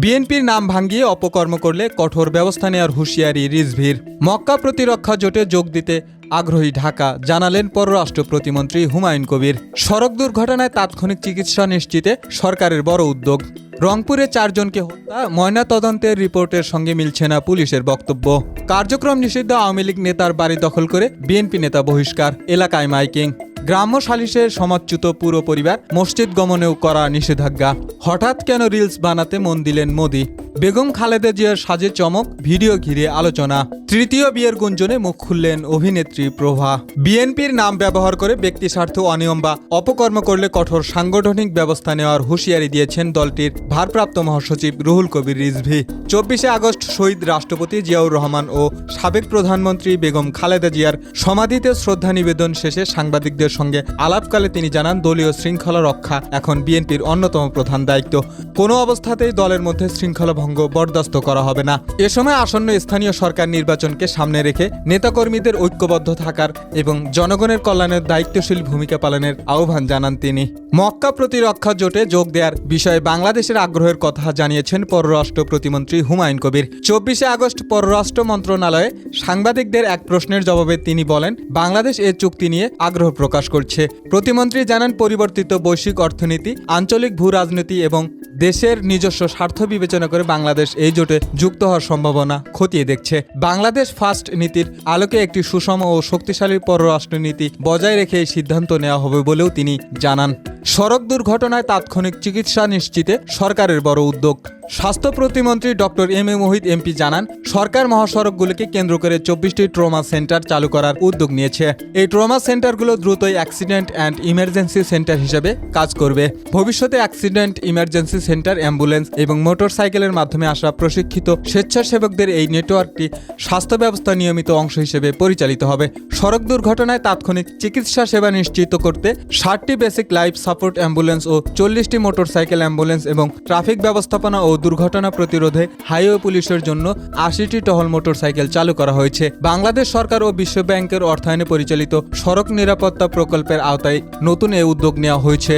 বিএনপির নাম ভাঙিয়ে অপকর্ম করলে কঠোর ব্যবস্থা নেওয়ার হুঁশিয়ারি রিজভীর। মক্কা প্রতিরক্ষা জোটে যোগ দিতে আগ্রহী ঢাকা, জানালেন পররাষ্ট্র প্রতিমন্ত্রী হুমায়ুন কবির। সড়ক দুর্ঘটনায় তাৎক্ষণিক চিকিৎসা নিশ্চিতে সরকারের বড় উদ্যোগ। রংপুরে 4 জনকে হত্যা, ময়নাতদন্তের রিপোর্টের সঙ্গে মিলছে না পুলিশের বক্তব্য। কার্যক্রম নিষিদ্ধ আওয়ামী লীগ নেতার বাড়ি দখল করে বিএনপি নেতা বহিষ্কার, এলাকায় মাইকিং। গ্রাম্য সালিশের সমাচ্যুত পুরো পরিবার, মসজিদ গমনেও করা নিষেধাজ্ঞা। হঠাৎ কেন রিলস বানাতে মন দিলেন মোদি? বেগম খালেদা জিয়ার সাজে চমক, ভিডিও ঘিরে আলোচনা। তৃতীয় বিয়ের গুঞ্জনে মুখ খুললেন অভিনেত্রী প্রভা। বিএনপির নাম ব্যবহার করে ব্যক্তি স্বার্থ অনিয়ম বা অপকর্ম করলে কঠোর সাংগঠনিক ব্যবস্থা নেওয়ার হুঁশিয়ারি দিয়েছেন দলটির ভারপ্রাপ্ত মহাসচিব রুহুল কবির রিজভী। 24শে আগস্ট শহীদ রাষ্ট্রপতি জিয়াউর রহমান ও সাবেক প্রধানমন্ত্রী বেগম খালেদা জিয়ার সমাধিতে শ্রদ্ধা নিবেদন শেষে সাংবাদিকদের সঙ্গে আলাপকালে তিনি জানান, দলীয় শৃঙ্খলা রক্ষা এখন বিএনপির অন্যতম প্রধান দায়িত্ব। কোনো অবস্থাতেই দলের মধ্যে শৃঙ্খলা ভঙ্গ বরদাস্ত করা হবে না। এ সময় আসন্ন স্থানীয় সরকার নির্বাচনকে সামনে রেখে নেতাকর্মীদের ঐক্যবদ্ধ থাকার এবং জনগণের কল্যাণের দায়িত্বশীল ভূমিকা পালনের আহ্বান জানান তিনি। মক্কা প্রতিরক্ষা জোটে যোগ দেওয়ার বিষয়ে বাংলাদেশের আগ্রহের কথা জানিয়েছেন পররাষ্ট্র প্রতিমন্ত্রী হুমায়ুন কবির। 24শে আগস্ট পররাষ্ট্র মন্ত্রণালয়ে সাংবাদিকদের এক প্রশ্নের জবাবে তিনি বলেন, বাংলাদেশ এ চুক্তি নিয়ে আগ্রহ প্রকাশ করছে। প্রতিমন্ত্রী জানান, পরিবর্তিত বৈশ্বিক অর্থনীতি, আঞ্চলিক ভূ রাজনীতি এবং দেশের নিজস্ব স্বার্থ বিবেচনা করে বাংলাদেশ এই জোটে যুক্ত হওয়ার সম্ভাবনা খতিয়ে দেখছে। বাংলাদেশ ফার্স্ট নীতির আলোকে একটি সুষম ও শক্তিশালী পররাষ্ট্রনীতি বজায় রেখে এই সিদ্ধান্ত নেওয়া হবে বলেও তিনি জানান। সড়ক দুর্ঘটনায় তাৎক্ষণিক চিকিৎসা নিশ্চিতে সরকারের বড় উদ্যোগ। স্বাস্থ্য প্রতিমন্ত্রী doctor M A Mohit MP জানান, সরকার মহাসড়কগুলিকে কেন্দ্র করে 24টি ট্রমা সেন্টার চালু করার উদ্যোগ নিয়েছে। এই ট্রমা সেন্টারগুলো দ্রুতই অ্যাক্সিডেন্ট অ্যান্ড ইমার্জেন্সি সেন্টার হিসেবে কাজ করবে। ভবিষ্যতে অ্যাক্সিডেন্ট ইমার্জেন্সি সেন্টার, অ্যাম্বুলেন্স এবং মোটরসাইকেলের মাধ্যমে আসা প্রশিক্ষিত স্বেচ্ছাসেবকদের এই নেটওয়ার্কটি স্বাস্থ্য ব্যবস্থা নিয়মিত অংশ হিসেবে পরিচালিত হবে। সড়ক দুর্ঘটনায় তাৎক্ষণিক চিকিৎসা সেবা নিশ্চিত করতে 60টি বেসিক লাইফ সাপোর্ট অ্যাম্বুলেন্স ও 40টি মোটরসাইকেল অ্যাম্বুলেন্স এবং ট্রাফিক ব্যবস্থাপনা ও দুর্ঘটনা প্রতিরোধে হাইওয়ে পুলিশের জন্য 80টি টহল মোটরসাইকেল চালু করা হয়েছে। বাংলাদেশ সরকার ও বিশ্ব ব্যাংকের অর্থায়নে পরিচালিত সড়ক নিরাপত্তা প্রকল্পের আওতায় নতুন এ উদ্যোগ নেওয়া হয়েছে।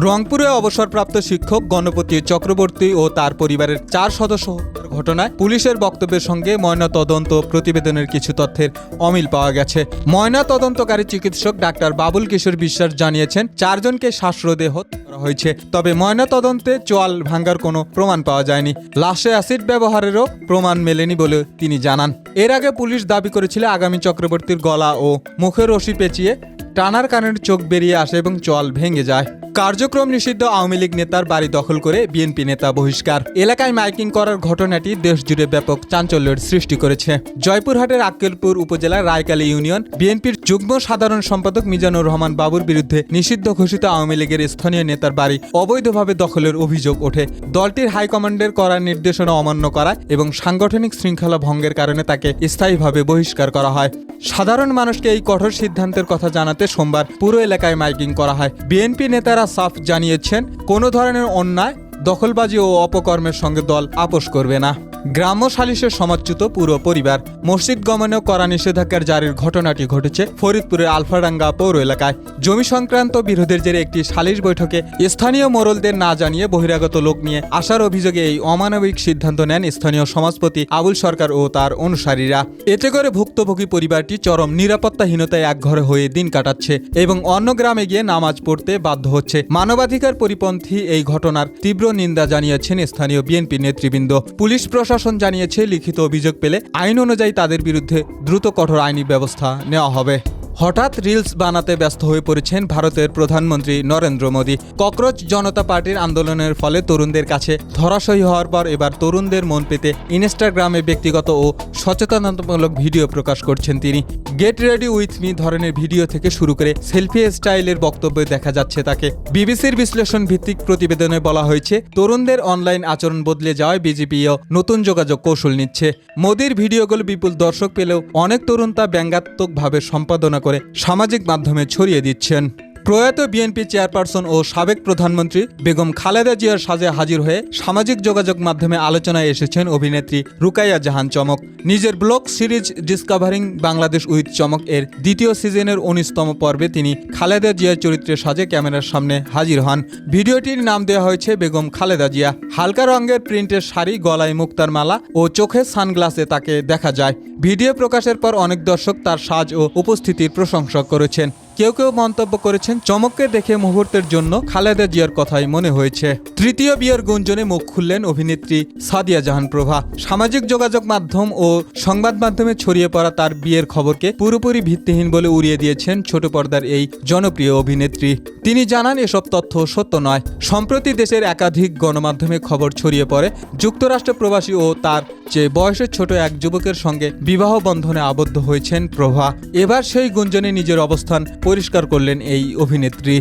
রংপুরে অবসরপ্রাপ্ত শিক্ষক গণপতি চক্রবর্তী ও তার পরিবারের 4 সদস্য হত্যার ঘটনায় পুলিশের বক্তব্যের সঙ্গে ময়নাতদন্ত প্রতিবেদনের কিছু তথ্যের অমিল পাওয়া গেছে। ময়নাতদন্তকারী চিকিৎসক ডাক্তার বাবুল কিশোর বিশ্বাস জানিয়েছেন, 4 জনকে শ্বাসরোধে হত্যা করা হয়েছে। তবে ময়নাতদন্তে চোয়াল ভাঙার কোনো প্রমাণ পাওয়া যায়নি। লাশে অ্যাসিড ব্যবহারেরও প্রমাণ মেলেনি বলে তিনি জানান। এর আগে পুলিশ দাবি করেছিল, আগামী চক্রবর্তীর গলা ও মুখে রশি পেঁচিয়ে টানার কারণে চোখ বেরিয়ে আসে এবং চোয়াল ভেঙে যায়। কার্যক্রম নিষিদ্ধ আওয়ামী লীগ নেতার বাড়ি দখল করে বিএনপি নেতা বহিষ্কার। এলাকায় মাইকিং করার ঘটনাটি দেশজুড়ে ব্যাপক চাঞ্চল্যের সৃষ্টি করেছে। জয়পুরহাটের আক্কেলপুর উপজেলার রায়কালী ইউনিয়ন বিএনপির যুগ্ম সাধারণ সম্পাদক মিজানুর রহমান বাবুর বিরুদ্ধে নিষিদ্ধ ঘোষিত আওয়ামী লীগের স্থানীয় নেতার বাড়ি অবৈধভাবে দখলের অভিযোগ ওঠে। দলটির হাইকমান্ডের করা নির্দেশনা অমান্য করা এবং সাংগঠনিক শৃঙ্খলা ভঙ্গের কারণে তাকে স্থায়ীভাবে বহিষ্কার করা হয়। সাধারণ মানুষকে এই কঠোর সিদ্ধান্তের কথা জানাতে সোমবার পুরো এলাকায় মাইকিং করা হয়। বিএনপি নেতারা সাফ জানিয়েছেন, কোনো ধরনের অন্যায়, দখলবাজি ও অপকর্মের সঙ্গে দল আপোষ করবে না। গ্রাম্য সালিশের সমাচ্যুত পুরো পরিবার, মসজিদ গমনেও করা নিষেধাজ্ঞার জারির ঘটনাটি ঘটেছে ফরিদপুরের আলফাডাঙ্গা পৌর এলাকায়। জমি সংক্রান্ত বিরোধের জেরে একটি সালিশ বৈঠকে স্থানীয় মোড়লদের না জানিয়ে বহিরাগত লোক নিয়ে আসার অভিযোগে এই অমানবিক সিদ্ধান্ত নেন স্থানীয় সমাজপতি আবুল সরকার ও তার অনুসারীরা। এতে করে ভুক্তভোগী পরিবারটি চরম নিরাপত্তাহীনতায় একঘরে হয়ে দিন কাটাচ্ছে এবং অন্য গ্রামে গিয়ে নামাজ পড়তে বাধ্য হচ্ছে। মানবাধিকার পরিপন্থী এই ঘটনার তীব্র নিন্দা জানিয়েছেন স্থানীয় বিএনপি নেতৃবৃন্দ। পুলিশ প্রশাসন জানিয়েছে, লিখিত অভিযোগ পেলে আইন অনুযায়ী তাদের বিরুদ্ধে দ্রুত কঠোর আইনি ব্যবস্থা নেওয়া হবে। হঠাৎ রিলস বানাতে ব্যস্ত হয়ে পড়েছেন ভারতের প্রধানমন্ত্রী নরেন্দ্র মোদী। ককরোচ জনতা পার্টির আন্দোলনের ফলে তরুণদের কাছে ধরাশয়ী হওয়ার পর এবার তরুণদের মন পেতে ইনস্টাগ্রামে ব্যক্তিগত ও সচেতনতামূলক ভিডিও প্রকাশ করছেন তিনি। গেট রেডি উইথ মি ধরনের ভিডিও থেকে শুরু করে সেলফি স্টাইলের বক্তব্যে দেখা যাচ্ছে তাকে। বিবিসির বিশ্লেষণ ভিত্তিক প্রতিবেদনে বলা হয়েছে, তরুণদের অনলাইন আচরণ বদলে যাওয়ায় বিজেপিও নতুন যোগাযোগ কৌশল নিচ্ছে। মোদীর ভিডিওগুলো বিপুল দর্শক পেলেও অনেক তরুণ তা ব্যঙ্গাত্মকভাবে সম্পাদনা করে সামাজিক মাধ্যমে ছড়িয়ে দিচ্ছেন। প্রয়াত বিএনপি চেয়ারপারসন ও সাবেক প্রধানমন্ত্রী বেগম খালেদা জিয়ার সাজে হাজির হয়ে সামাজিক যোগাযোগ মাধ্যমে আলোচনায় এসেছেন অভিনেত্রী রুকাইয়া জাহান চমক। নিজের blog series discovering Bangladesh with চমক এর দ্বিতীয় সিজনের 19তম পর্বে তিনি খালেদা জিয়ার চরিত্রের সাজে ক্যামেরার সামনে হাজির হন। ভিডিওটির নাম দেওয়া হয়েছে বেগম খালেদা জিয়া। হালকা রঙের প্রিন্টের শাড়ি, গলায় মুক্তার মালা ও চোখে সানগ্লাসে তাকে দেখা যায়। ভিডিও প্রকাশের পর অনেক দর্শক তার সাজ ও উপস্থিতির প্রশংসা করেছেন। কেউ কেউ মন্তব্য করেছেন, চমককে দেখে মুহূর্তের জন্য খালেদা জিয়ার কথাই মনে হয়েছে। তৃতীয় বিয়ের গুঞ্জনে মুখ খুললেন অভিনেত্রী সাদিয়া জাহান প্রভা। সামাজিক যোগাযোগ মাধ্যম ও সংবাদ মাধ্যমে ছড়িয়ে পড়া তার বিয়ের খবরকে পুরোপুরি ভিত্তিহীন বলে উড়িয়ে দিয়েছেন ছোট পর্দার এই জনপ্রিয় অভিনেত্রী। তিনি জানান, এসব তথ্য সত্য নয়। সম্প্রতি দেশের একাধিক গণমাধ্যমে খবর ছড়িয়ে পড়ে যুক্তরাষ্ট্র প্রবাসী ও তার চেয়ে বয়সের ছোট এক যুবকের সঙ্গে বিবাহ বন্ধনে আবদ্ধ হয়েছেন প্রভা। এবার সেই গুঞ্জনে নিজের অবস্থান পরিষ্কার করলেন এই অভিনেত্রী।